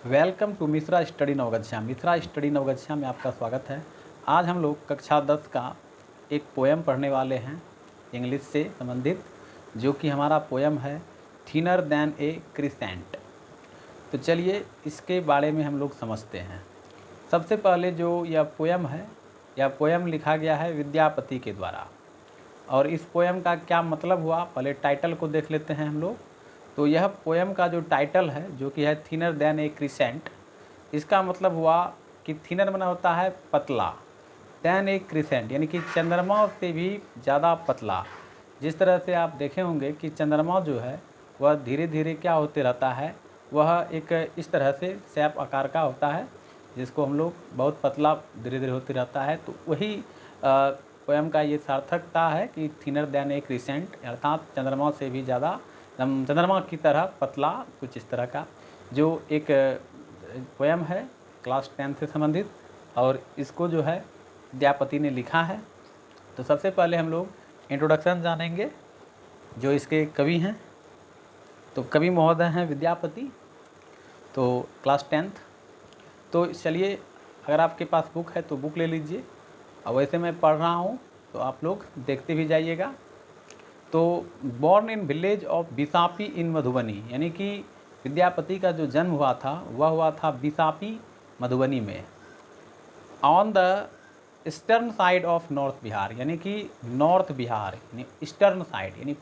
Welcome to Mishra study Navgachhia. Mishra study Navgachhia में आपका स्वागत है। आज हम लोग कक्षा 10 का एक पोएम पढ़ने वाले हैं इंग्लिश से संबंधित, जो कि हमारा पोएम है थिनर दैन ए क्रिसेंट। तो चलिए इसके बारे में हम लोग समझते हैं। सबसे पहले जो यह पोएम है, यह पोएम लिखा गया है विद्यापति के द्वारा। और इस पोएम का क्या मतलब हुआ, पहले टाइटल को देख लेते हैं हम लोग। तो यह पोएम का जो टाइटल है, जो कि है थिनर दैन ए क्रिसेंट, इसका मतलब हुआ कि थिनर बना होता है पतला, दैन ए क्रिसेंट यानी कि चंद्रमा से भी ज़्यादा पतला। जिस तरह से आप देखे होंगे कि चंद्रमा जो है वह धीरे धीरे क्या होते रहता है, वह एक इस तरह से सैप आकार का होता है, जिसको हम लोग बहुत पतला धीरे धीरे होते रहता है। तो वही पोएम का ये सार्थकता है कि थिनर दैन ए क्रिसेंट अर्थात चंद्रमा से भी ज़्यादा, चंद्रमा की तरह पतला, कुछ इस तरह का जो एक पोएम है क्लास 10 से संबंधित। और इसको जो है विद्यापति ने लिखा है। तो सबसे पहले हम लोग इंट्रोडक्शन जानेंगे जो इसके कवि हैं। तो कवि महोदय हैं विद्यापति, तो क्लास 10th। तो चलिए, अगर आपके पास बुक है तो बुक ले लीजिए, और वैसे मैं पढ़ रहा हूँ तो आप लोग देखते भी जाइएगा। तो बॉर्न इन विलेज ऑफ बिसापी इन मधुबनी, यानी कि विद्यापति का जो जन्म हुआ था वह हुआ था बिसापी मधुबनी में, on the eastern side of north Bihar, यानी कि नॉर्थ बिहार यानी ईस्टर्न साइड यानी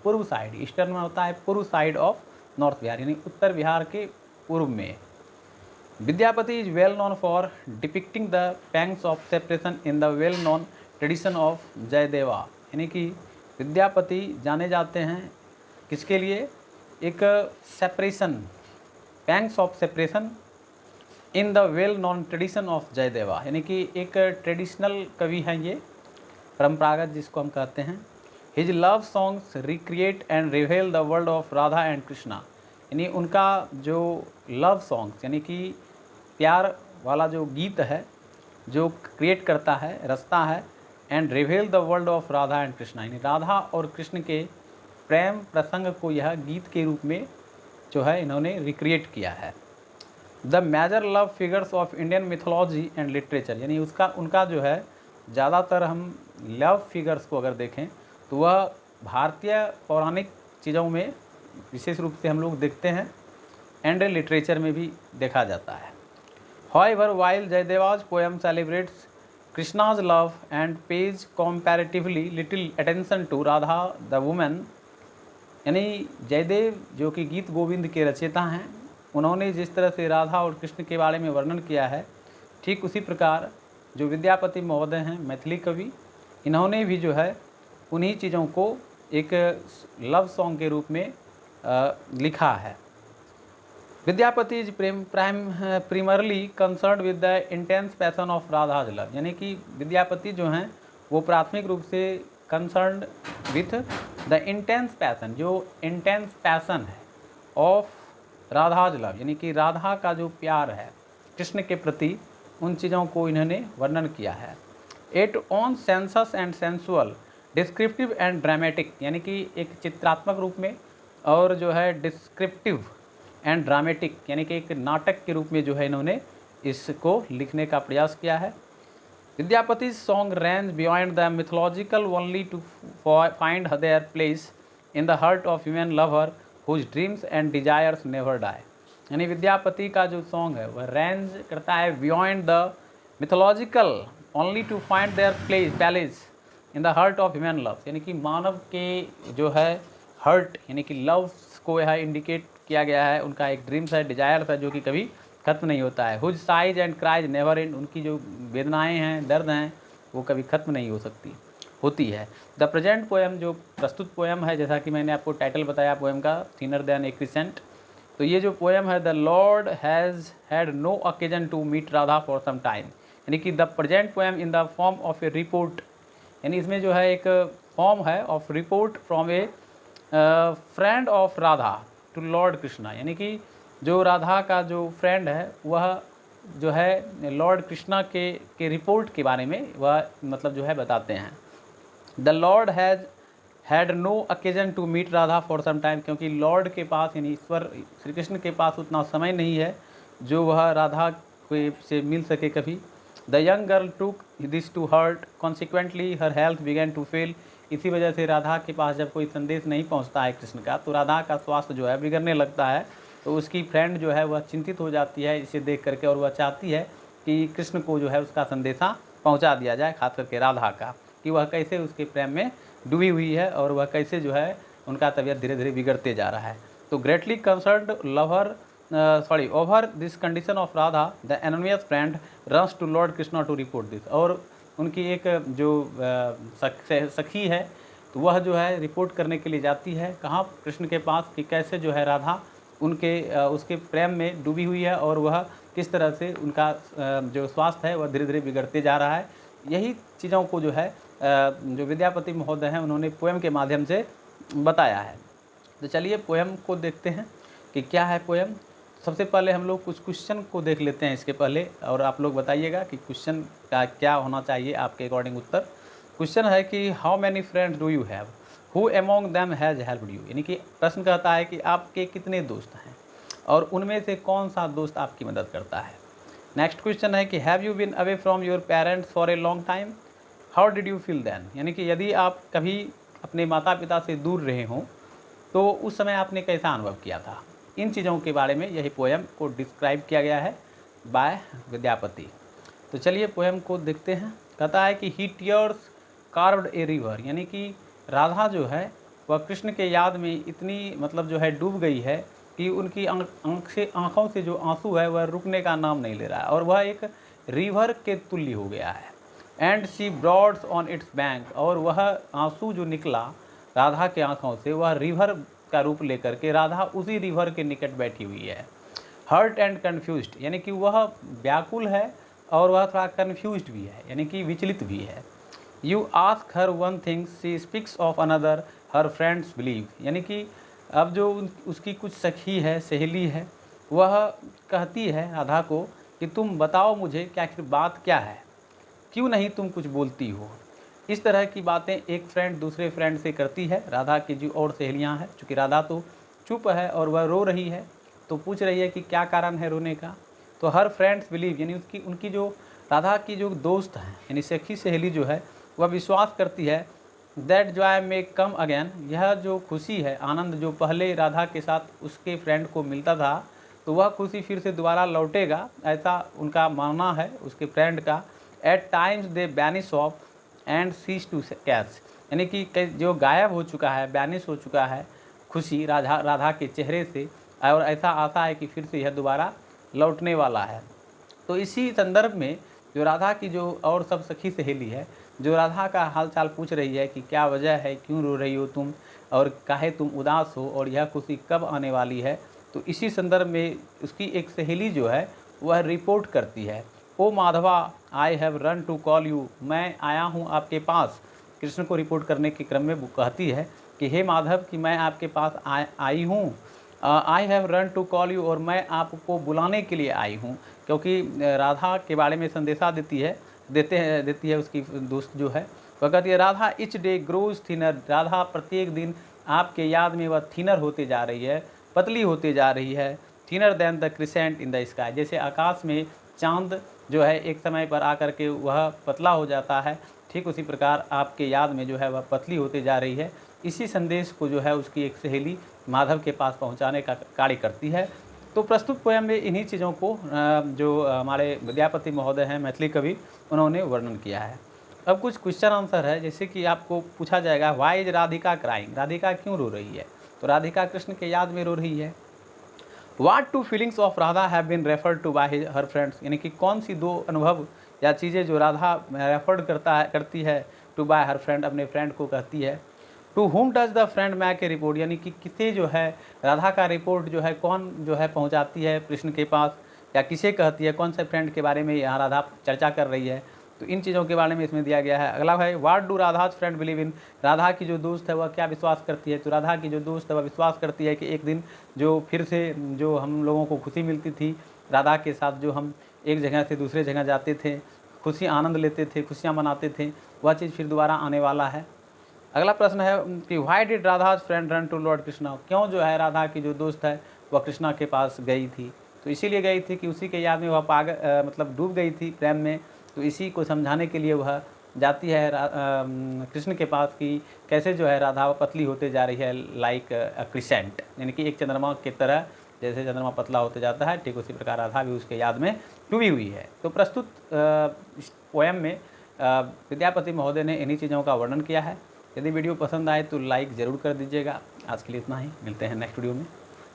पूर्व साइड। ईस्टर्न में होता है पूर्व साइड ऑफ नॉर्थ बिहार यानी उत्तर बिहार के पूर्व में। Vidyapati is well known for depicting the pangs of separation in the well known tradition of Jayadeva, यानी कि विद्यापति जाने जाते हैं किसके लिए, एक separation, pangs of separation in the well known tradition of Jayadeva, यानी कि एक ट्रेडिशनल कवि हैं ये, परंपरागत जिसको हम कहते हैं। His love songs recreate and रिवेल the world of Radha and Krishna, यानी उनका जो लव सॉन्ग्स यानी कि प्यार वाला जो गीत है, जो क्रिएट करता है, रचता है, and रिवेल the world of Radha and Krishna, यानी राधा और कृष्ण के प्रेम प्रसंग को यह गीत के रूप में जो है इन्होंने रिक्रिएट किया है। The major love figures of Indian mythology and literature, यानी उनका जो है ज़्यादातर हम लव फिगर्स को अगर देखें तो वह भारतीय पौराणिक चीज़ों में विशेष रूप से हम लोग देखते हैं, एंड लिटरेचर में भी देखा जाता है। However, while Jayadev's poem celebrates Krishna's love and pays comparatively little attention to Radha the woman, यानी जयदेव जो कि गीत गोविंद के रचयिता हैं, उन्होंने जिस तरह से राधा और कृष्ण के बारे में वर्णन किया है, ठीक उसी प्रकार जो विद्यापति महोदय हैं मैथिली कवि, इन्होंने भी जो है उन्हीं चीज़ों को एक लव सॉन्ग के रूप में लिखा है। Vidyapati is primarily concern with the intense passion of Radha's love, यानी कि विद्यापति जो हैं वो प्राथमिक रूप से concern with the intense passion, जो इंटेंस पैसन है ऑफ राधाज लव, यानी कि राधा का जो प्यार है कृष्ण के प्रति, उन चीज़ों को इन्होंने वर्णन किया है। At once sensuous and sensual, descriptive and dramatic, यानी कि एक चित्रात्मक रूप में, और जो है डिस्क्रिप्टिव एंड ड्रामेटिक यानी कि एक नाटक के रूप में जो है इन्होंने इसको लिखने का प्रयास किया है। Vidyapati song range beyond the mythological only to find their place in the heart of human lover whose dreams and desires never die, यानी विद्यापति का जो सॉन्ग है वह रेंज करता है beyond the mythological only to find their palace in the heart of human love, यानी कि मानव के जो है हर्ट यानी कि लव को यह इंडिकेट किया गया है। उनका एक ड्रीम्स है, डिजायर्स है, जो कि कभी खत्म नहीं होता है। Whose sighs and cries never end, उनकी जो वेदनाएं हैं, दर्द हैं, वो कभी खत्म नहीं होती है। द प्रेजेंट पोएम, जो प्रस्तुत पोएम है, जैसा कि मैंने आपको टाइटल बताया पोएम का, थिनर दैन ए क्रिसेंट, तो ये जो पोएम है, the Lord has had no occasion to meet Radha for some time, यानी कि the present poem in the form of a report, यानी इसमें जो है एक फॉर्म है of report from a friend of Radha to Lord Krishna, यानी कि जो राधा का जो फ्रेंड है वह जो है लॉर्ड कृष्णा के रिपोर्ट के बारे में वह मतलब जो है बताते हैं। The Lord had no occasion to meet Radha for some time, क्योंकि लॉर्ड के पास यानी ईश्वर श्री कृष्ण के पास उतना समय नहीं है जो वह राधा को से मिल सके कभी। The young girl took this to heart, consequently her health began to fail. इसी वजह से राधा के पास जब कोई संदेश नहीं पहुंचता है कृष्ण का, तो राधा का स्वास्थ्य जो है बिगड़ने लगता है। तो उसकी फ्रेंड जो है वह चिंतित हो जाती है इसे देख करके, और वह चाहती है कि कृष्ण को जो है उसका संदेशा पहुंचा दिया जाए, खास करके राधा का, कि वह कैसे उसके प्रेम में डूबी हुई है और वह कैसे जो है उनका तबीयत धीरे धीरे बिगड़ते जा रहा है। तो greatly concerned lover over this condition of Radha, the anonymous friend runs to Lord Krishna to report this. और उनकी एक जो सखी है, तो वह जो है रिपोर्ट करने के लिए जाती है कहाँ, कृष्ण के पास, कि कैसे जो है राधा उनके उसके प्रेम में डूबी हुई है और वह किस तरह से उनका जो स्वास्थ्य है वह धीरे धीरे बिगड़ते जा रहा है। यही चीज़ों को जो है जो विद्यापति महोदय हैं उन्होंने पोएम के माध्यम से बताया है। तो चलिए पोएम को देखते हैं कि क्या है पोएम। सबसे पहले हम लोग कुछ क्वेश्चन को देख लेते हैं इसके पहले, और आप लोग बताइएगा कि क्वेश्चन का क्या होना चाहिए आपके अकॉर्डिंग उत्तर। क्वेश्चन है कि how many friends do you have, who among them has helped you, यानी कि प्रश्न कहता है कि आपके कितने दोस्त हैं और उनमें से कौन सा दोस्त आपकी मदद करता है। नेक्स्ट क्वेश्चन है कि have you been away from your parents for a long time, how did you feel then, यानी कि यदि आप कभी अपने माता पिता से दूर रहे हों तो उस समय आपने कैसा अनुभव किया था। इन चीज़ों के बारे में यही पोएम को डिस्क्राइब किया गया है बाय विद्यापति। तो चलिए पोएम को देखते हैं। कहता है कि ही टीयर्स कार्व्ड ए रिवर, यानी कि राधा जो है वह कृष्ण के याद में इतनी मतलब जो है डूब गई है कि उनकी आँखों से जो आंसू है वह रुकने का नाम नहीं ले रहा है, और वह एक रिवर के तुल्य हो गया है। And she broads on it's bank, और वह आंसू जो निकला राधा के आँखों से वह रिवर का रूप लेकर के राधा उसी रिवर के निकट बैठी हुई है। हर्ट एंड कन्फ्यूज्ड, यानी कि वह व्याकुल है और वह थोड़ा कन्फ्यूज्ड भी है, यानी कि विचलित भी है। You ask her one thing she speaks of another her friends believe, यानी कि अब जो उसकी कुछ सखी है, सहेली है, वह कहती है राधा को कि तुम बताओ मुझे कि आखिर बात क्या है, क्यों नहीं तुम कुछ बोलती हो। इस तरह की बातें एक फ्रेंड दूसरे फ्रेंड से करती है। राधा की जो और सहेलियां हैं, चूँकि राधा तो चुप है और वह रो रही है, तो पूछ रही है कि क्या कारण है रोने का। तो हर फ्रेंड्स बिलीव, यानी उनकी जो राधा की जो दोस्त हैं यानी सखी सहेली जो है वह विश्वास करती है that Joy may come again, यह जो खुशी है, आनंद जो पहले राधा के साथ उसके फ्रेंड को मिलता था, तो वह खुशी फिर से दोबारा लौटेगा, ऐसा उनका मानना है उसके फ्रेंड का। At times they vanish off and cease to catch, यानी कि जो गायब हो चुका है, बैनिश हो चुका है खुशी राधा के चेहरे से, और ऐसा आता है कि फिर से यह दोबारा लौटने वाला है। तो इसी संदर्भ में जो राधा की जो और सब सखी सहेली है, जो राधा का हालचाल पूछ रही है कि क्या वजह है, क्यों रो रही हो तुम, और काहे तुम उदास हो, और यह खुशी कब आने वाली है। तो इसी संदर्भ में उसकी एक सहेली जो है वह रिपोर्ट करती है, O Madhava I have run to call you, मैं आया हूँ आपके पास। कृष्ण को रिपोर्ट करने के क्रम में वो कहती है कि हे माधव कि मैं आपके पास आई हूँ। I have run to call you, और मैं आपको बुलाने के लिए आई हूँ, क्योंकि राधा के बारे में संदेशा देती है उसकी दोस्त जो है। वह कहती है Radha etch day grows thinner, Radha प्रत्येक दिन आपके याद में वह थिनर होते जा रही है, पतली होते जा रही है। Thinner than the crescent in the sky, जैसे आकाश में चांद जो है एक समय पर आकर के वह पतला हो जाता है, ठीक उसी प्रकार आपके याद में जो है वह पतली होते जा रही है। इसी संदेश को जो है उसकी एक सहेली माधव के पास पहुंचाने का कार्य करती है। तो प्रस्तुत पोयम में इन्हीं चीज़ों को जो हमारे विद्यापति महोदय हैं मैथिली कवि, उन्होंने वर्णन किया है। अब कुछ क्वेश्चन आंसर है, जैसे कि आपको पूछा जाएगा why is Radhika crying, Radhika क्यों रो रही है। तो राधिका कृष्ण के याद में रो रही है। What two feelings of Radha have been referred to by her friends, यानी कि कौन सी दो अनुभव या चीज़ें जो राधा रेफर्ड करती है टू बाय हर फ्रेंड, अपने फ्रेंड को कहती है। To whom does the friend make a report, यानी कि किसे जो है राधा का रिपोर्ट जो है कौन जो है पहुंचाती है कृष्ण के पास, या किसे कहती है, कौन से फ्रेंड के बारे में यहाँ राधा चर्चा कर रही है। तो इन चीज़ों के बारे में इसमें दिया गया है। अगला है what do Radha's friend believe in, Radha की जो दोस्त है वह क्या विश्वास करती है। तो राधा की जो दोस्त है वह विश्वास करती है कि एक दिन जो फिर से जो हम लोगों को खुशी मिलती थी राधा के साथ, जो हम एक जगह से दूसरे जगह जाते थे, खुशी आनंद लेते थे, खुशियाँ मनाते थे, वह चीज़ फिर दोबारा आने वाला है। अगला प्रश्न है कि why did Radha's friend run to Lord Krishna, क्यों जो है राधा की जो दोस्त है वह कृष्णा के पास गई थी। तो इसीलिए गई थी कि उसी के याद में वह मतलब डूब गई थी प्रेम में। तो इसी को समझाने के लिए वह जाती है कृष्ण के पास कि कैसे जो है राधा पतली होते जा रही है, लाइक क्रिसेंट, यानी कि एक चंद्रमा की तरह, जैसे चंद्रमा पतला होते जाता है ठीक उसी प्रकार राधा भी उसके याद में डूबी हुई है। तो प्रस्तुत इस पोएम में विद्यापति महोदय ने इन्हीं चीज़ों का वर्णन किया है। यदि वीडियो पसंद आए तो लाइक ज़रूर कर दीजिएगा। आज के लिए इतना ही, मिलते हैं नेक्स्ट वीडियो में।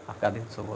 आपका दिन शुभ हो।